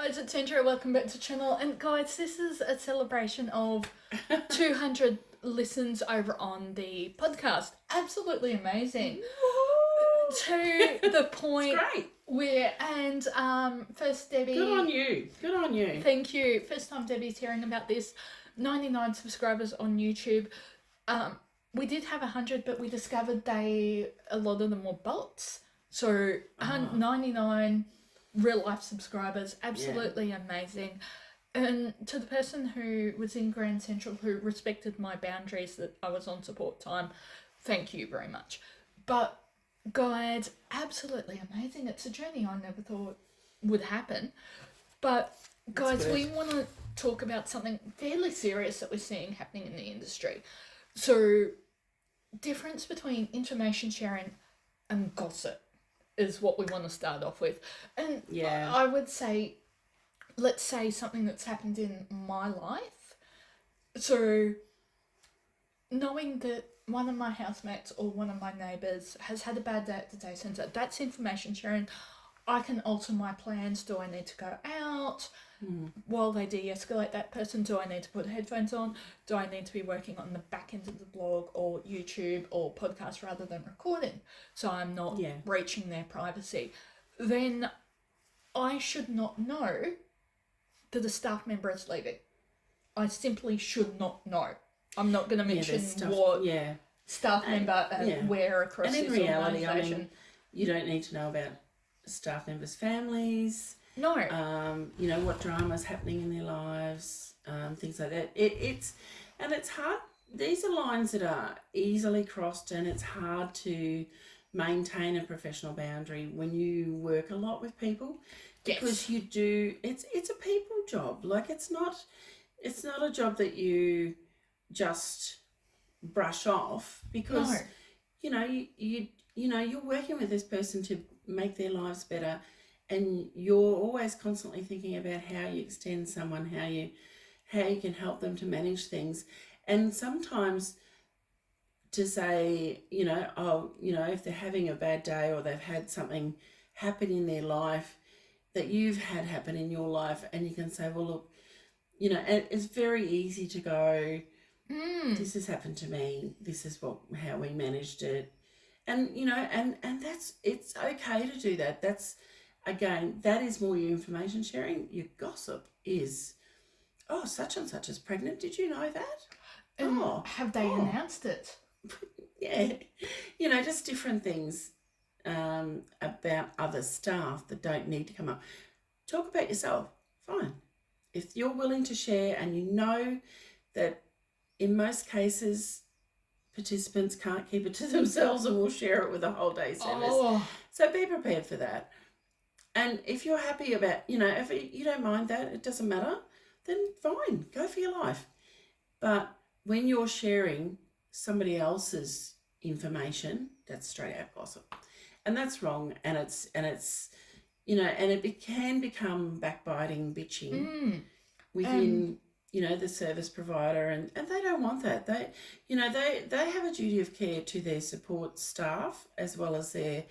guys, it's Andrea. Welcome back to the channel. And guys, this is a celebration of 200 listens over on the podcast. Absolutely amazing. To the point Great. where, first Debbie. Good on you. Good on you. Thank you. First time Debbie's hearing about this. 99 subscribers on YouTube. We did have 100, but we discovered a lot of them were bots. So 99 real life subscribers, absolutely amazing. And to the person who was in Grand Central who respected my boundaries that I was on support time, thank you very much. But guys, absolutely amazing. It's a journey I never thought would happen. But guys, we want to talk about something fairly serious that we're seeing happening in the industry. So, difference between information sharing and gossip is what we want to start off with. And I would say, let's say something that's happened in my life. So, knowing that one of my housemates or one of my neighbours has had a bad day at the day centre, that's information sharing. I can alter my plans. Do I need to go out while they de-escalate that person? Do I need to put headphones on? Do I need to be working on the back end of the blog or YouTube or podcast rather than recording, so I'm not breaching their privacy? Then I should not know that a staff member is leaving. I simply should not know. I'm not going to mention what staff member and where across and in this reality, organisation. I mean, you don't need to know about staff members' families. No. You know, what drama's happening in their lives, things like that. It's hard. These are lines that are easily crossed, and it's hard to maintain a professional boundary when you work a lot with people, because you do. It's a people job. Like it's not a job that you just brush off, because you know you're working with this person to make their lives better, and you're always constantly thinking about how you extend someone, how you can help them to manage things. And sometimes to say, if they're having a bad day or they've had something happen in their life that you've had happen in your life, and you can say, well, look, it's very easy to go, this has happened to me, this is how we managed it. And, and it's okay to do that. That's, again, that is more your information sharing. Your gossip is, such and such is pregnant. Did you know that? And have they announced it? Yeah. Just different things about other staff that don't need to come up. Talk about yourself. Fine. If you're willing to share, and you know that in most cases participants can't keep it to themselves and will share it with a whole day service. So be prepared for that. And if you're happy about, if you don't mind that, it doesn't matter, then fine, go for your life. But when you're sharing somebody else's information, that's straight out gossip. And that's wrong. And it's and it can become backbiting, bitching within the service provider, and they don't want that. They have a duty of care to their support staff as well as their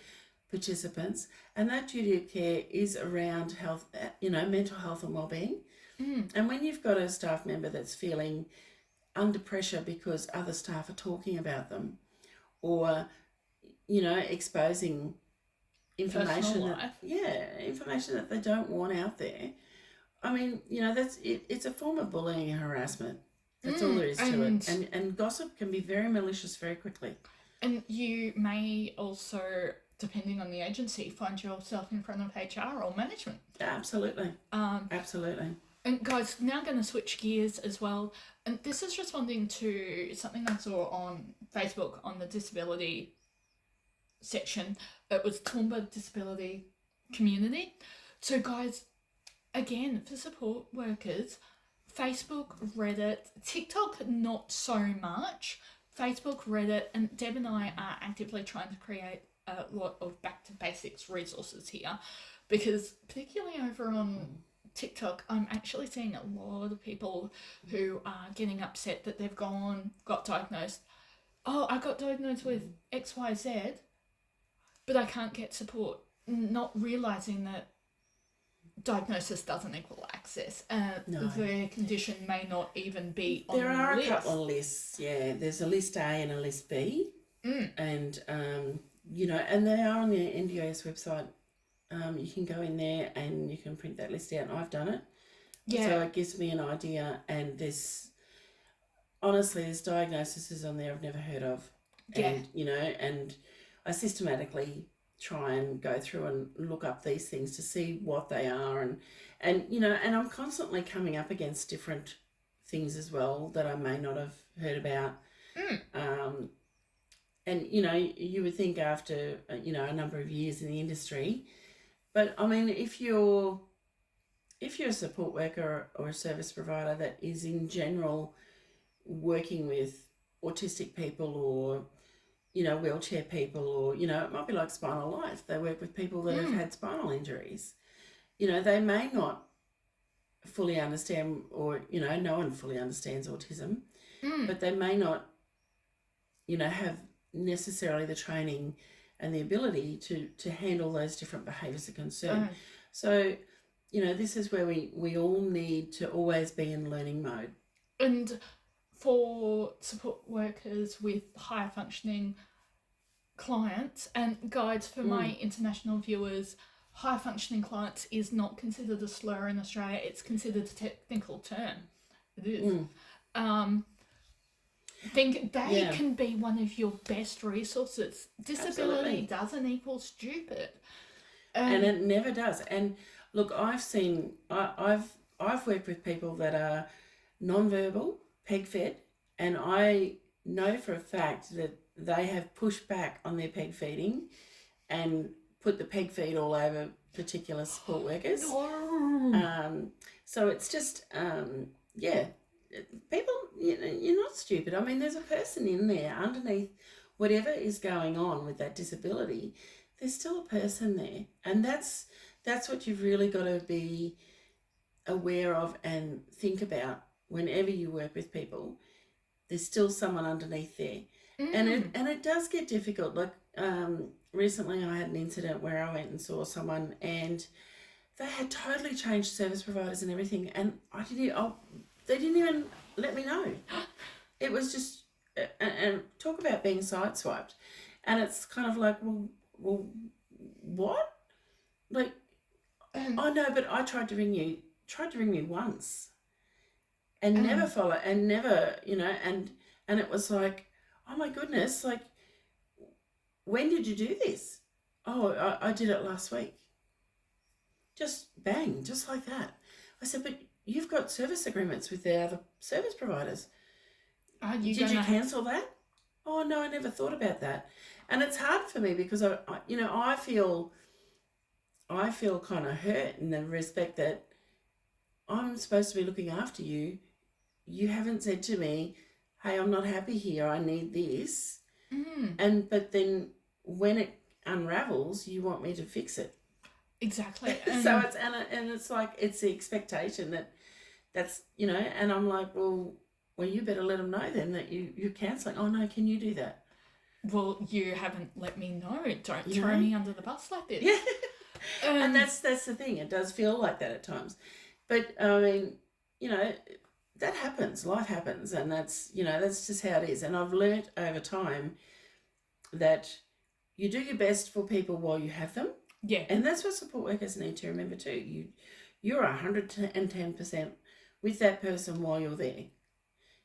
participants, and that duty of care is around health, mental health and well-being. And when you've got a staff member that's feeling under pressure because other staff are talking about them, or exposing information information that they don't want out there, I mean, that's it. It's a form of bullying and harassment. That's all there is to it. And gossip can be very malicious very quickly. And you may also, depending on the agency, find yourself in front of HR or management. Absolutely. Absolutely. And guys, now going to switch gears as well. And this is responding to something I saw on Facebook on the disability section. It was Toowoomba Disability Community. So guys, again, for support workers, Facebook, Reddit, TikTok, not so much. Facebook, Reddit, and Deb and I are actively trying to create a lot of back to basics resources here, because particularly over on TikTok, I'm actually seeing a lot of people who are getting upset that they've got diagnosed. Oh, I got diagnosed with XYZ, but I can't get support. Not realizing that diagnosis doesn't equal access. No. Their condition may not even be on There the are list. a couple of lists, yeah. There's a list A and a list B. Mm. And, you know, and they are on the NDIS website. You can go in there and you can print that list out, and I've done it. Yeah. So it gives me an idea, and there's diagnoses on there I've never heard of. Yeah. And, you know, and I systematically try and go through and look up these things to see what they are, and you know, and I'm constantly coming up against different things as well that I may not have heard about. And you know, you would think after you know a number of years in the industry, but I mean, if you're a support worker or a service provider that is in general working with autistic people, or you know, wheelchair people, or you know, it might be like Spinal Life, they work with people that have had spinal injuries, you know, they may not fully understand, or you know, no one fully understands autism, but they may not, you know, have necessarily the training and the ability to handle those different behaviours of concern. So, you know, this is where we all need to always be in learning mode. And for support workers with higher functioning clients, and guides for my international viewers, high functioning clients is not considered a slur in Australia. It's considered a technical term. It is. Think they can be one of your best resources. Disability doesn't equal stupid. And it never does. And look, I've worked with people that are non-verbal, peg fed, and I know for a fact that they have pushed back on their peg feeding and put the peg feed all over particular support workers. So it's just, people, you know, you're not stupid. I mean, there's a person in there underneath whatever is going on with that disability. There's still a person there, and that's what you've really got to be aware of and think about whenever you work with people. There's still someone underneath there, and it does get difficult. Like recently, I had an incident where I went and saw someone, and they had totally changed service providers and everything, and they didn't even let me know. It was just, and talk about being sideswiped, and it's kind of like, well, what? Like, oh no, but I tried to ring me once, and never follow, and never, you know, and it was like, oh my goodness, like, when did you do this? Oh, I did it last week. Just bang, just like that. I said, but you've got service agreements with the other service providers. Did you cancel that? Oh no, I never thought about that. And it's hard for me because I feel kind of hurt in the respect that I'm supposed to be looking after you. You haven't said to me, hey, I'm not happy here, I need this. But then when it unravels, you want me to fix it. Exactly. So it's like, it's the expectation that's, you know, and I'm like, well, you better let them know then that you're cancelling. Oh no, can you do that? Well, you haven't let me know. Don't throw me under the bus like this. Yeah. And that's the thing. It does feel like that at times. But, I mean, you know, that happens. Life happens. And that's, you know, that's just how it is. And I've learnt over time that you do your best for people while you have them. Yeah. And that's what support workers need to remember too. You're 110% with that person while you're there.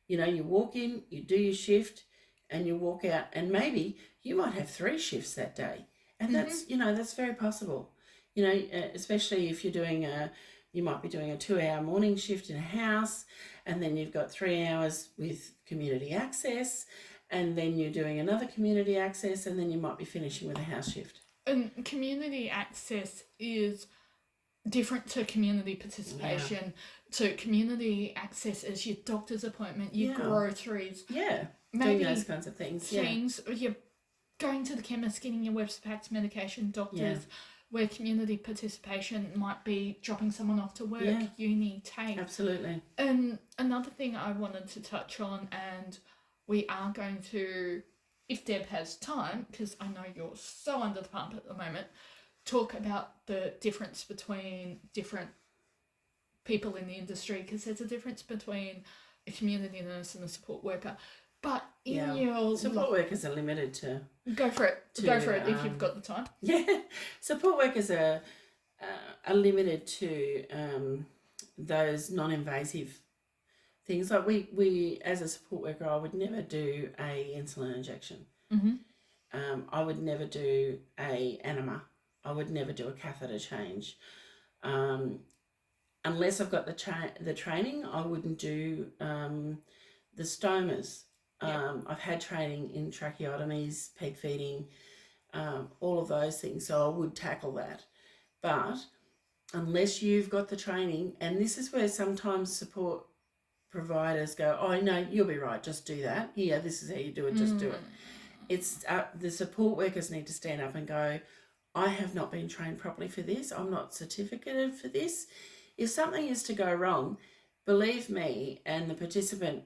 You know, you walk in, you do your shift, and you walk out, and maybe you might have 3 shifts that day. And that's, you know, that's very possible. You know, especially if you're you might be doing a 2-hour morning shift in a house, and then you've got 3 hours with community access, and then you're doing another community access, and then you might be finishing with a house shift. And community access is different to community participation. So community access is your doctor's appointment, your groceries. Yeah, maybe doing those kinds of things. You're going to the chemist, getting your Webster medication, doctors, where community participation might be dropping someone off to work, uni, TAFE. Absolutely. And another thing I wanted to touch on, and we are going to, if Deb has time, because I know you're so under the pump at the moment, talk about the difference between different people in the industry, because there's a difference between a community nurse and a support worker. But in your support workers are limited to go for it. Go for it if you've got the time. Yeah, support workers are limited to those non-invasive things. Like we as a support worker, I would never do a insulin injection. I would never do a enema. I would never do a catheter change. Unless I've got the training, I wouldn't do the stomas. I've had training in tracheotomies, peg feeding, all of those things, so I would tackle that. But unless you've got the training, and this is where sometimes support providers go, oh no, you'll be right, just do that. Yeah, this is how you do it, just do it. It's the support workers need to stand up and go, I have not been trained properly for this. I'm not certificated for this. If something is to go wrong, believe me, and the participant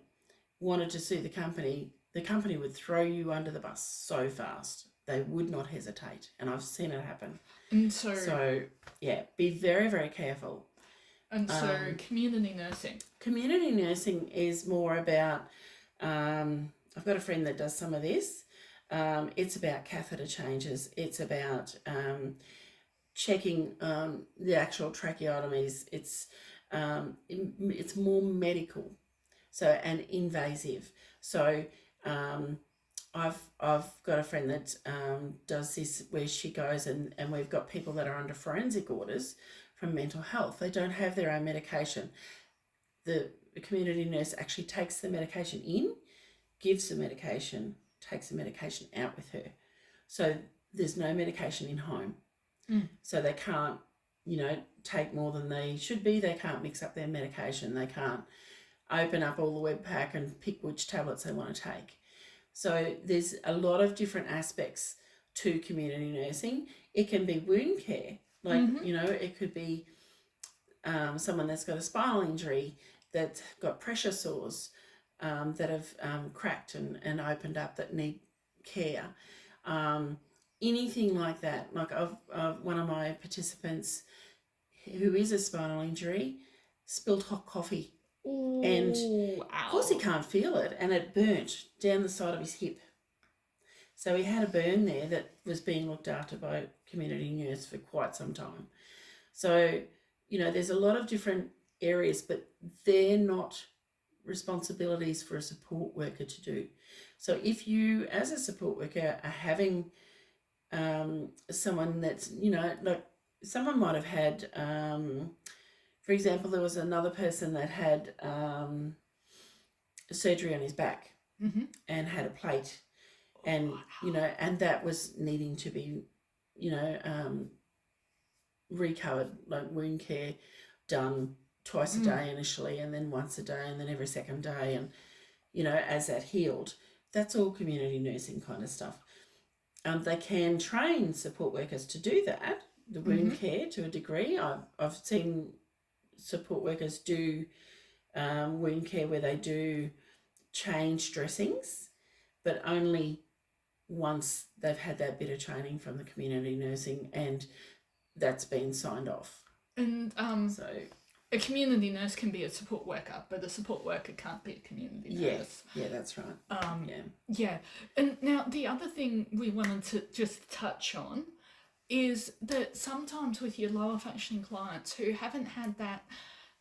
wanted to sue the company would throw you under the bus so fast. They would not hesitate, and I've seen it happen. And so yeah, be very, very careful. And so community nursing. Community nursing is more about, I've got a friend that does some of this. It's about catheter changes. It's about checking the actual tracheotomies. It's more medical, and invasive. So I've got a friend that does this, where she goes and we've got people that are under forensic orders from mental health. They don't have their own medication. The community nurse actually takes the medication in, gives the medication, takes the medication out with her. So there's no medication in home. So they can't, take more than they should be. They can't mix up their medication. They can't open up all the web pack and pick which tablets they want to take. So there's a lot of different aspects to community nursing. It can be wound care. It could be someone that's got a spinal injury, that's got pressure sores that have cracked and opened up, that need care. Anything like that. Like one of my participants who is a spinal injury spilled hot coffee. Ooh, and of course he can't feel it, and it burnt down the side of his hip. So he had a burn there that was being looked after by a community nurse for quite some time. So, there's a lot of different areas, but they're not responsibilities for a support worker to do. So if you, as a support worker, are having someone that's, like someone might have had, for example, there was another person that had surgery on his back and had a plate, and and that was needing to be, recovered, like wound care done twice a day initially, and then once a day, and then every second day, and as that healed. That's all community nursing kind of stuff. They can train support workers to do that, the wound care, to a degree. I've seen support workers do wound care where they do change dressings, but only once they've had that bit of training from the community nursing and that's been signed off. And so a community nurse can be a support worker, but a support worker can't be a community nurse. Yeah, that's right. Yeah. And now the other thing we wanted to just touch on is that sometimes with your lower functioning clients who haven't had that,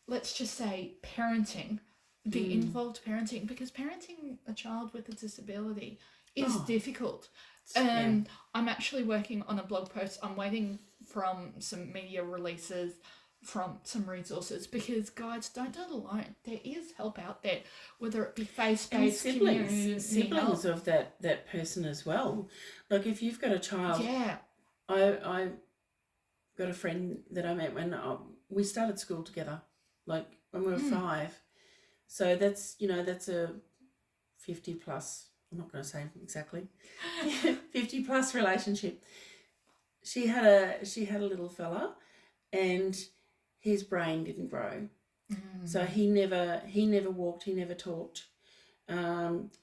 let's just say, parenting, the involved parenting, because parenting a child with a disability is difficult. And I'm actually working on a blog post. I'm waiting from some media releases, from some resources, because guys, don't do it alone. There is help out there, whether it be faith-based siblings of that person as well. Like if you've got a child, I got a friend that I met when we started school together, like when we were 5. So that's that's a 50 plus. I'm not going to say exactly 50 plus relationship. She had a little fella, and his brain didn't grow, so he never walked, he never talked.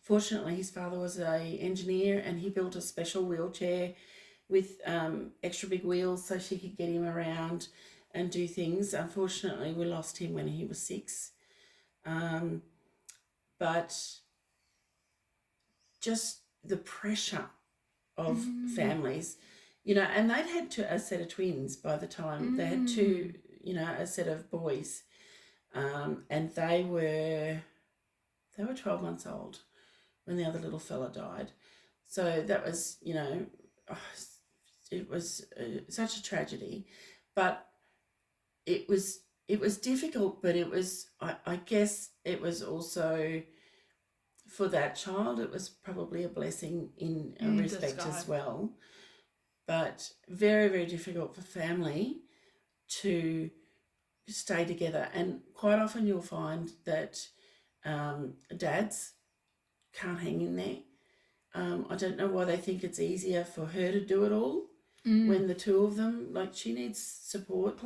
Fortunately, his father was an engineer, and he built a special wheelchair with extra big wheels so she could get him around and do things. Unfortunately, we lost him when he was 6. But just the pressure of families, and they'd had a set of twins by the time. They had two, a set of boys, and they were 12 months old when the other little fella died. So that was, it was such a tragedy, but it was difficult, but it was, I guess it was also, for that child, it was probably a blessing in a respect disguise. as well. But very, very difficult for family to stay together. And quite often you'll find that dads can't hang in there. I don't know why they think it's easier for her to do it all when the two of them, like, she needs support.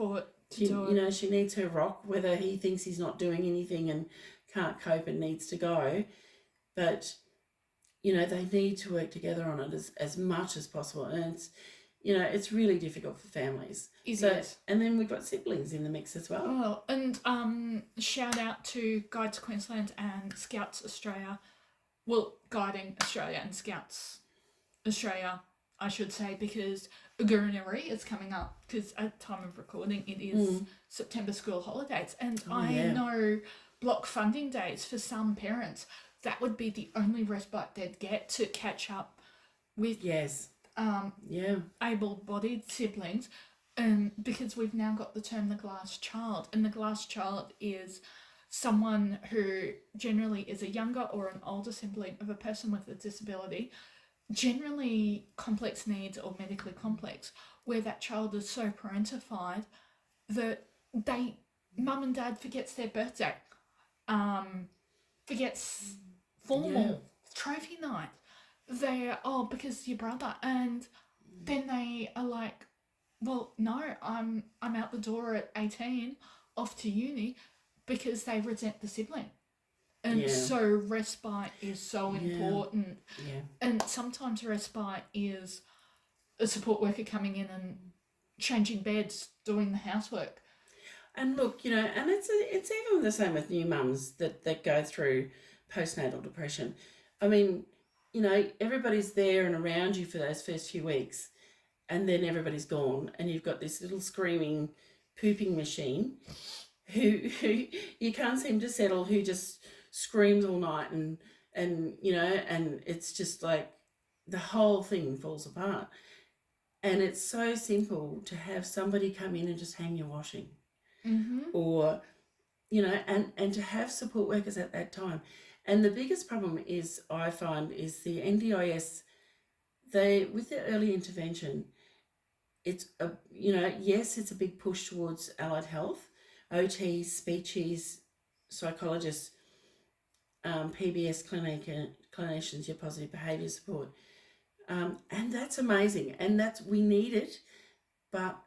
She needs her rock, whether he thinks he's not doing anything and can't cope and needs to go. But, they need to work together on it as much as possible. And it's really difficult for families. It is. And then we've got siblings in the mix as well. Oh, and shout out to Guides Queensland and Scouts Australia. Well, Guiding Australia and Scouts Australia, I should say, because Gurinari is coming up, because at time of recording it is September school holidays, and I know block funding days for some parents, that would be the only respite they'd get to catch up with able-bodied siblings, because we've now got the term the glass child, and the glass child is someone who generally is a younger or an older sibling of a person with a disability, generally complex needs or medically complex, where that child is so parentified that mum and dad forgets their birthday, forgets formal trophy night. They're, because your brother, and then they are like, well, no, I'm out the door at 18, off to uni, because they resent the sibling. And so respite is so important. Yeah. And sometimes respite is a support worker coming in and changing beds, doing the housework. And look, and it's even the same with new mums that go through postnatal depression. I mean, everybody's there and around you for those first few weeks, and then everybody's gone, and you've got this little screaming, pooping machine who you can't seem to settle, who just screams all night, and it's just like the whole thing falls apart. And it's so simple to have somebody come in and just hang your washing, or and to have support workers at that time. And the biggest problem is, I find, is the NDIS. With the early intervention, it's yes, it's a big push towards allied health, OTs, speechies, psychologists, PBS clinicians, your positive behaviour support, and that's amazing, and we need it, but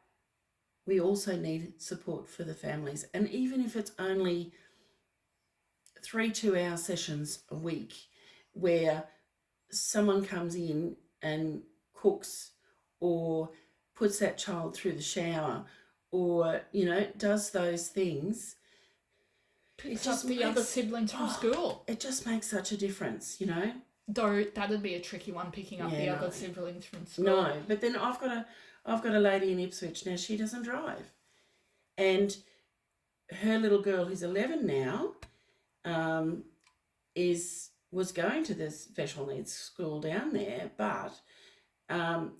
we also need support for the families. And even if it's only 3 2-hour sessions a week, where someone comes in and cooks, or puts that child through the shower, or does those things, Picks up the other siblings from school. It just makes such a difference, Though that'd be a tricky one, picking up the other siblings from school. No, but then I've got a lady in Ipswich now. She doesn't drive, and her little girl, who's 11 now, was going to this special needs school down there, but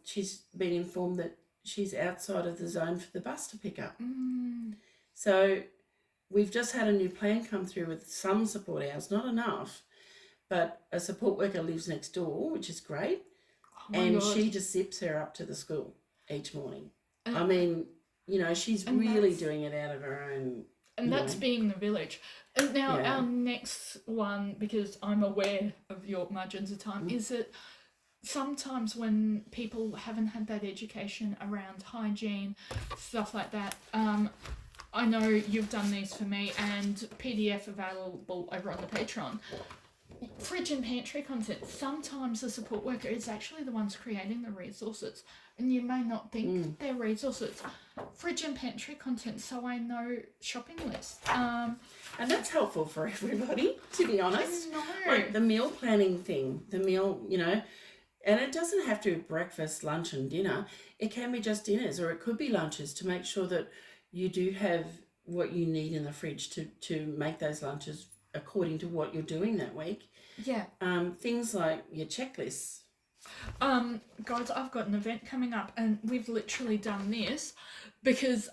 she's been informed that she's outside of the zone for the bus to pick up. So we've just had a new plan come through with some support hours, not enough, but a support worker lives next door, which is great, and she just zips her up to the school each morning. I mean, she's really doing it out of her own. And that's being the village. And now our next one, because I'm aware of your margins of time, is that sometimes when people haven't had that education around hygiene, stuff like that, I know you've done these for me, and PDF available over on the Patreon. fridge and pantry content. Sometimes the support worker is actually the ones creating the resources, and you may not think they're resources. Fridge and pantry content, so I know shopping lists. And that's helpful for everybody, to be honest. I know. Like the meal planning thing, the meal, and it doesn't have to be breakfast, lunch, and dinner. It can be just dinners, or it could be lunches, to make sure that you do have what you need in the fridge to make those lunches according to what you're doing that week. Yeah. Things like your checklists. Guys, I've got an event coming up, and we've literally done this because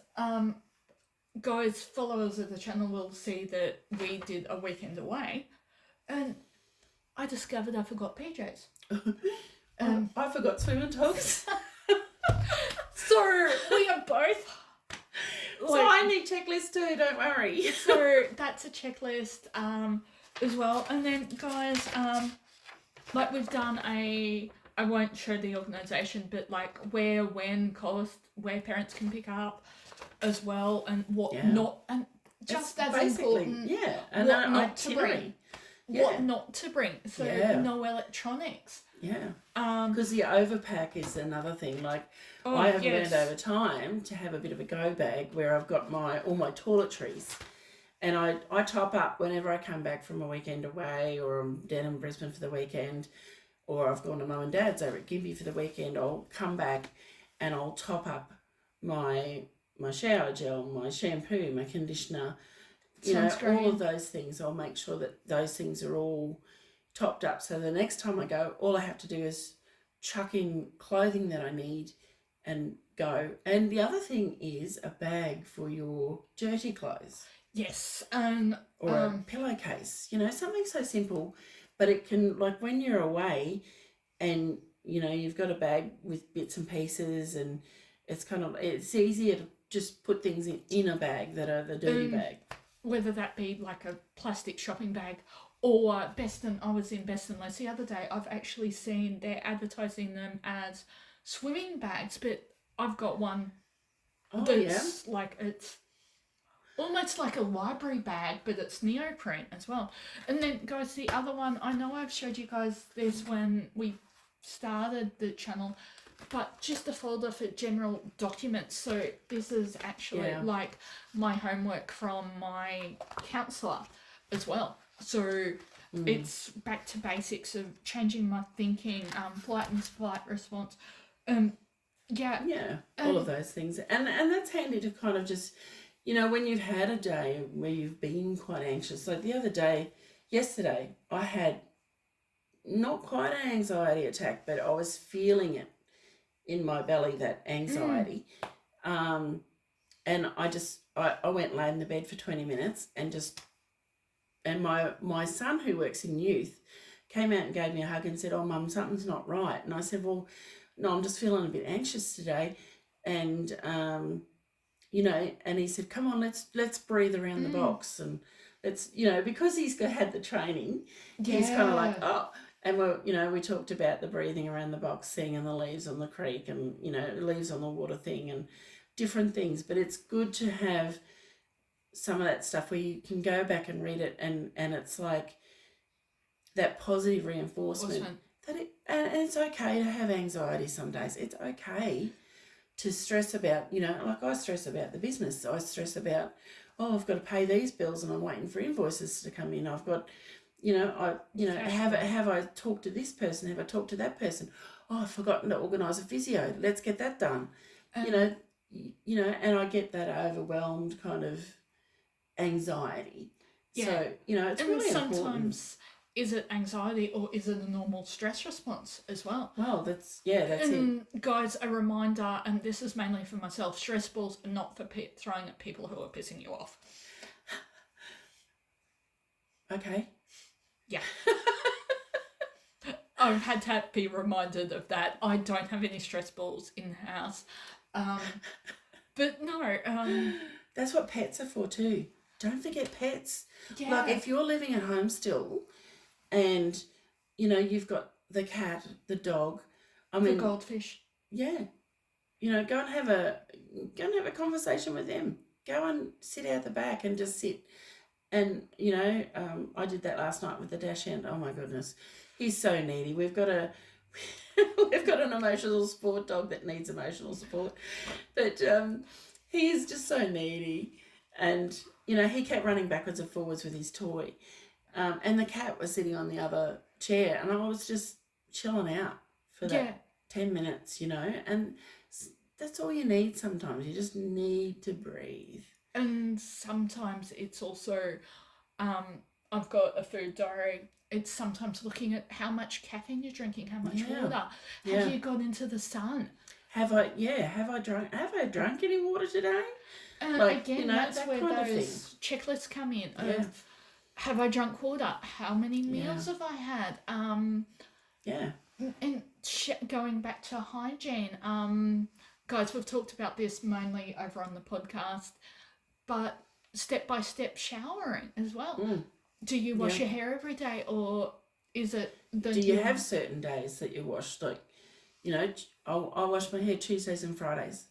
guys, followers of the channel will see that we did a weekend away, and I discovered I forgot PJs. I forgot swimming tops. So we are both. So I need checklists too, don't worry. So that's a checklist as well. And then guys, like we've done I won't show the organisation, but like where, when, cost, where parents can pick up as well, and what not, and just It's as basically, important, and what an not to bring. itinerary. What not to bring. So no electronics. Yeah. Because the overpack is another thing. Like I have learned over time to have a bit of a go bag where I've got all my toiletries, and I top up whenever I come back from a weekend away, or I'm down in Brisbane for the weekend, or I've gone to mum and dad's over at Gympie for the weekend. I'll come back and I'll top up my shower gel, my shampoo, my conditioner, all of those things. I'll make sure that those things are all topped up, so the next time I go, all I have to do is chuck in clothing that I need and go. And the other thing is a bag for your dirty clothes. Yes. Or a pillowcase, something so simple, but it can, like when you're away and you've got a bag with bits and pieces, and it's easier to just put things in a bag that are the dirty bag. Whether that be like a plastic shopping bag, or I was in Best and Less the other day. I've actually seen they're advertising them as swimming bags, but I've got one that's like, it's almost like a library bag, but it's neoprene as well. And then guys, the other one, I know I've showed you guys this when we started the channel, but just a folder for general documents. So this is actually like my homework from my counsellor as well. So it's back to basics of changing my thinking, flight and flight response. All of those things. And that's handy to kind of just, when you've had a day where you've been quite anxious. Like yesterday, I had not quite an anxiety attack, but I was feeling it in my belly, that anxiety. And I went and laid in the bed for 20 minutes and my son, who works in youth, came out and gave me a hug and said, "Oh, Mum, something's not right." And I said, "Well, no, I'm just feeling a bit anxious today." And, and he said, "Come on, let's breathe around the box." And it's, because he's had the training, he's kind of like, oh. And we talked about the breathing around the box thing, and the leaves on the creek, and, leaves on the water thing, and different things. But it's good to have some of that stuff where you can go back and read it, and it's like that positive reinforcement that and it's okay to have anxiety some days. It's okay to stress about, like I stress about the business. I stress about, I've got to pay these bills and I'm waiting for invoices to come in. I've got, have I talked to this person? Have I talked to that person? I've forgotten to organise a physio. Let's get that done. And I get that overwhelmed kind of anxiety. So, it's and really sometimes important. Is it anxiety or is it a normal stress response as well? Well, that's it. Guys, a reminder, and this is mainly for myself, stress balls are not for throwing at people who are pissing you off. Okay. Yeah. I've had to be reminded of that. I don't have any stress balls in the house. But no. That's what pets are for too. Don't forget pets. Yeah. Like if you're living at home still and, you've got the cat, the dog. The goldfish. Yeah. Go and have a conversation with them. Go and sit out the back and just sit And, you know, I did that last night with the Dachshund. Oh, my goodness. He's so needy. We've got an emotional support dog that needs emotional support. But he is just so needy. And, you know, he kept running backwards and forwards with his toy. And the cat was sitting on the other chair. And I was just chilling out for that 10 minutes, you know. And that's all you need sometimes. You just need to breathe. And sometimes it's also, I've got a food diary. It's sometimes looking at how much caffeine you're drinking, how much water. Have you got into the sun? Have I drunk any water today? Again, you know, that's where those checklists come in. Have I drunk water? How many meals have I had? And going back to hygiene, guys, we've talked about this mainly over on the podcast, but step-by-step showering as well. Do you wash your hair every day, or is it... Do you have certain days that you wash? Like, you know, I wash my hair Tuesdays and Fridays.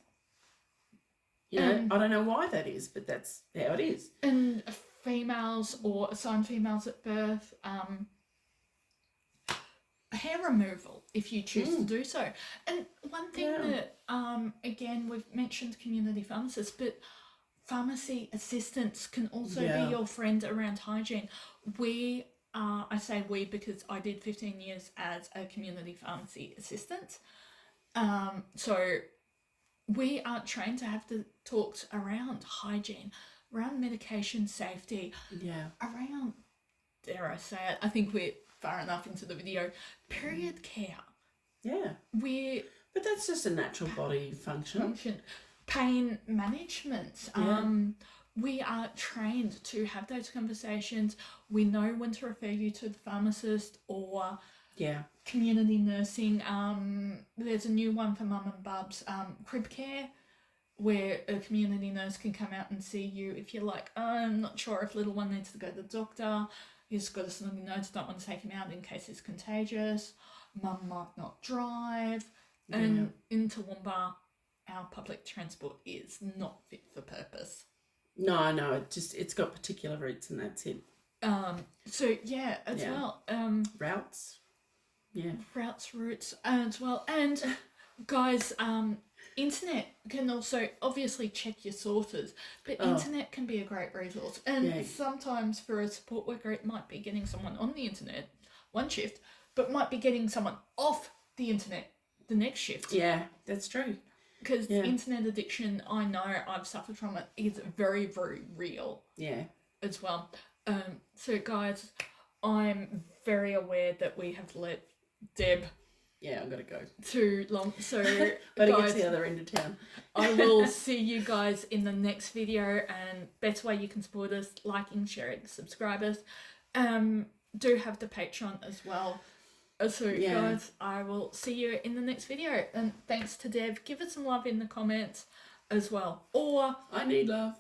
You know, I don't know why that is, but that's how it is. And females or assigned females at birth, hair removal if you choose to do so. And one thing that, again, we've mentioned community pharmacists, but pharmacy assistants can also be your friend around hygiene. I say we because I did 15 years as a community pharmacy assistant. So we aren't trained to have the talks around hygiene, around medication safety, around, dare I say it, I think we're far enough into the video, period care. Yeah. But that's just a natural body function. Pain management. We are trained to have those conversations. We know when to refer you to the pharmacist or community nursing. There's a new one for mum and bubs, crib care, where a community nurse can come out and see you if you're like, I'm not sure if little one needs to go to the doctor. He's got a snotty nose, don't want to take him out in case it's contagious. Mum might not drive. And in Toowoomba, our public transport is not fit for purpose. No, it's got particular routes and that's it. Well. Routes. Yeah. Routes as well. And guys, internet can also obviously check your sources, but internet can be a great resource. And sometimes for a support worker, it might be getting someone on the internet one shift, but might be getting someone off the internet the next shift. Yeah, that's true. Because internet addiction, I know I've suffered from it, is very, very real. Yeah. As well. So guys, I'm very aware that we have let Deb. Yeah, I've got to go. Too long. So but guys, get to the other end of town. I will see you guys in the next video, and best way you can support us, liking, sharing, subscribe us. Do have the Patreon as well. So guys, I will see you in the next video. And thanks to Deb. Give us some love in the comments as well. Or I need love.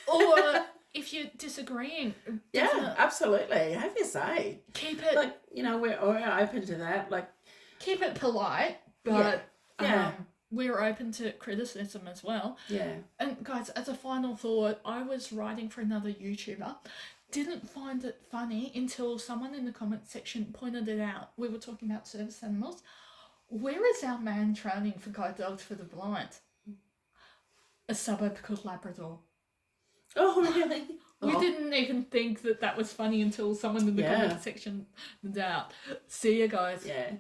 Or if you're disagreeing, absolutely. Have your say. Keep it like, you know, we're open to that. Like, keep it polite, but we're open to criticism as well. Yeah. And guys, as a final thought, I was writing for another YouTuber. Didn't find it funny until someone in the comment section pointed it out. We were talking about service animals. Where is our man training for guide dogs for the blind? A suburb called Labrador. Oh, really? We didn't even think that was funny until someone in the comment section pointed out. See you guys. Yeah.